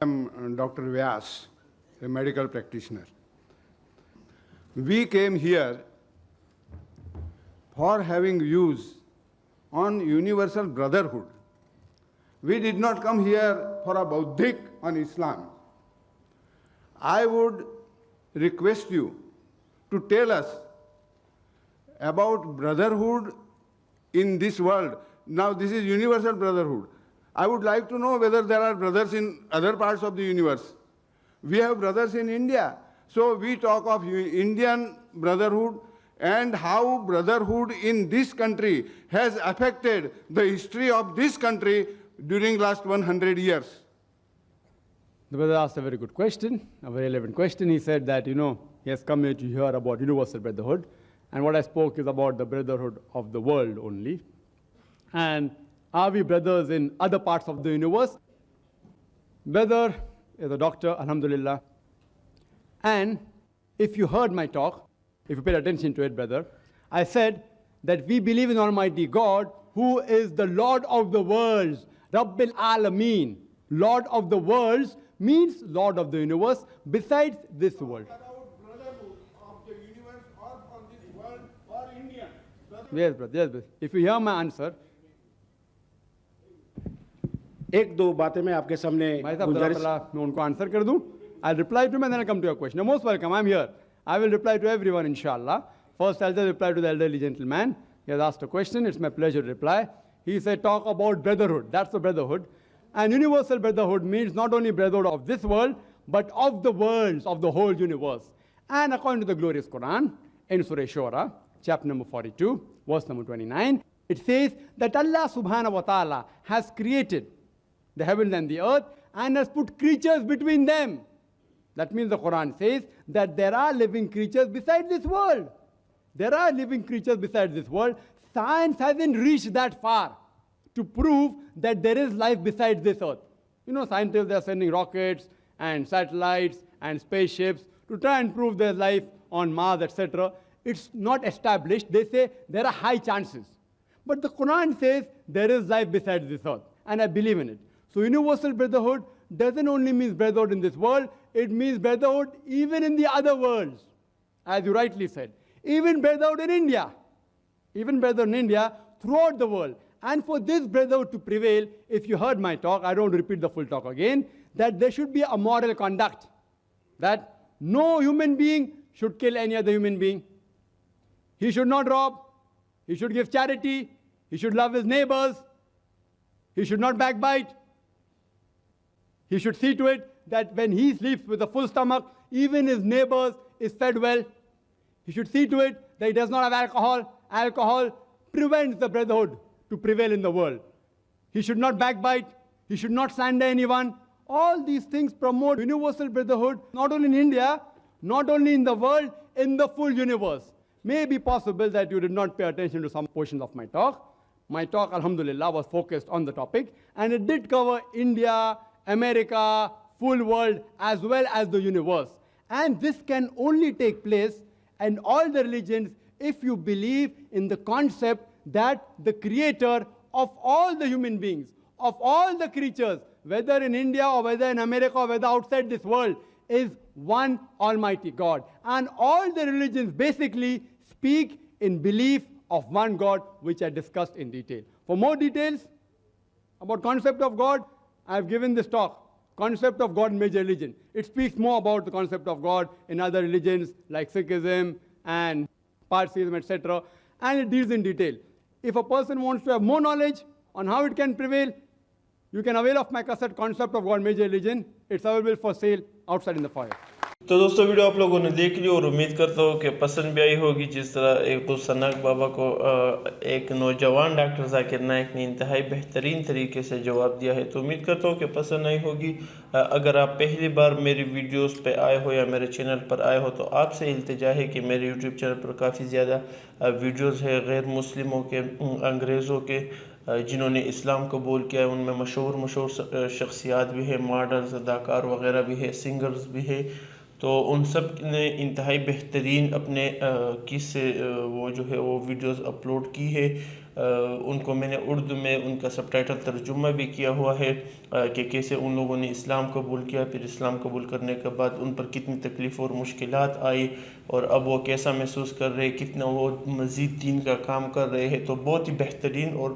am Dr. Vyas, a medical practitioner. We came here for having views on universal brotherhood. We did not come here for a Bauddhic on Islam. I would request you to tell us about brotherhood in this world. Now, this is universal brotherhood. I would like to know whether there are brothers in other parts of the universe. We have brothers in India. So we talk of Indian brotherhood and how brotherhood in this country has affected the history of this country during last 100 years. The brother asked a very good question, a very relevant question. He said that, he has come here to hear about universal brotherhood. And what I spoke is about the brotherhood of the world only. And are we brothers in other parts of the universe? Brother is a doctor, alhamdulillah. And if you heard my talk, if you paid attention to it, brother, I said that we believe in Almighty God, who is the Lord of the worlds, Rabbil Alameen. Lord of the worlds means Lord of the universe, besides this world. Yes, brother. Yes, brother. If you hear my answer, एक दो बातें मैं आपके सामने गुजारिश मैं उनको answer कर दूं. I'll reply to him and then I'll come to your question. You're most welcome. I'm here. I will reply to everyone, inshallah. First, I'll just reply to the elderly gentleman. He has asked a question. It's my pleasure to reply. He said, talk about brotherhood. That's the brotherhood. And universal brotherhood means not only brotherhood of this world, but of the worlds, of the whole universe. And according to the glorious Quran, in Surah Shura, chapter number 42, verse number 29, it says that Allah subhanahu wa ta'ala has created the heavens and the earth and has put creatures between them. That means the Quran says that there are living creatures beside this world. There are living creatures beside this world. Science hasn't reached that far to prove that there is life beside this earth. Scientists, are sending rockets and satellites and spaceships to try and prove there's life on Mars, etc. It's not established. They say there are high chances. But the Quran says there is life beside this earth, and I believe in it. So universal brotherhood doesn't only mean brotherhood in this world, it means brotherhood even in the other worlds, as you rightly said. Even brotherhood in India. Even brotherhood in India throughout the world. And for this brotherhood to prevail, if you heard my talk, I don't repeat the full talk again, that there should be a moral conduct. That no human being should kill any other human being. He should not rob. He should give charity. He should love his neighbors. He should not backbite. He should see to it that when he sleeps with a full stomach, even his neighbors is fed well. He should see to it that he does not have alcohol. Alcohol prevents the brotherhood to prevail in the world. He should not backbite. He should not slander anyone. All these things promote universal brotherhood, not only in India, not only in the world, in the full universe. May be possible that you did not pay attention to some portions of my talk. My talk, alhamdulillah, was focused on the topic, and it did cover India, America, full world, as well as the universe. And this can only take place in all the religions if you believe in the concept that the creator of all the human beings, of all the creatures, whether in India or whether in America or whether outside this world, is one Almighty God. And all the religions basically speak in belief of one God, which I discussed in detail. For more details about concept of God, I have given this talk, Concept of God in Major Religion. It speaks more about the concept of God in other religions like Sikhism and Parsiism, etc. And it deals in detail. If a person wants to have more knowledge on how it can prevail, you can avail of my cassette, Concept of God, Major Religion. It's available for sale outside in the foyer. तो दोस्तों video आप लोगों ने देख ली और उम्मीद करता हूँ कि पसंद भी आई होगी। जिस तरह एक गुलसनाक बाबा को एक नौजवान डॉक्टर जाकिर नायक ने इंतहाई बेहतरीन तरीके से जवाब दिया है, तो उम्मीद करता हूँ कि पसंद आई होगी। अगर आप पहली बार मेरी वीडियोस पे आए हो या मेरे चैनल पर आए हो, तो आपसे इल्तिजा है कि मेरे यूट्यूब चैनल पर काफ़ी ज़्यादा वीडियोज़ है गैर मुस्लिमों के, अंग्रेज़ों के, जिन्होंने इस्लाम कबूल किया है। उनमें मशहूर शख्सियात भी है, मॉडल्स, अदाकार वगैरह भी है, सिंगर्स भी है। तो उन सब ने इंतहाई बेहतरीन अपने किस्से वो जो है वो वीडियोस अपलोड की है। ان کو میں نے اردو میں ان کا سب ٹائٹل ترجمہ بھی کیا ہوا ہے کہ کیسے ان لوگوں نے اسلام قبول کیا، پھر اسلام قبول کرنے کے بعد ان پر کتنی تکلیف اور مشکلات آئی، اور اب وہ کیسا محسوس کر رہے، کتنا وہ مزید دین کا کام کر رہے ہیں۔ تو بہت ہی بہترین اور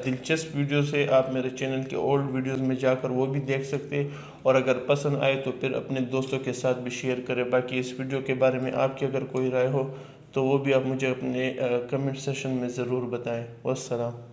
دلچسپ ویڈیوز ہے، آپ میرے چینل کے اولڈ ویڈیوز میں جا کر وہ بھی دیکھ سکتے ہیں، اور اگر پسند آئے تو پھر اپنے دوستوں کے ساتھ بھی شیئر کریں۔ باقی اس ویڈیو کے بارے میں آپ کی اگر کوئی رائے ہو تو وہ بھی آپ مجھے اپنے کمنٹ سیشن میں ضرور بتائیں۔ والسلام۔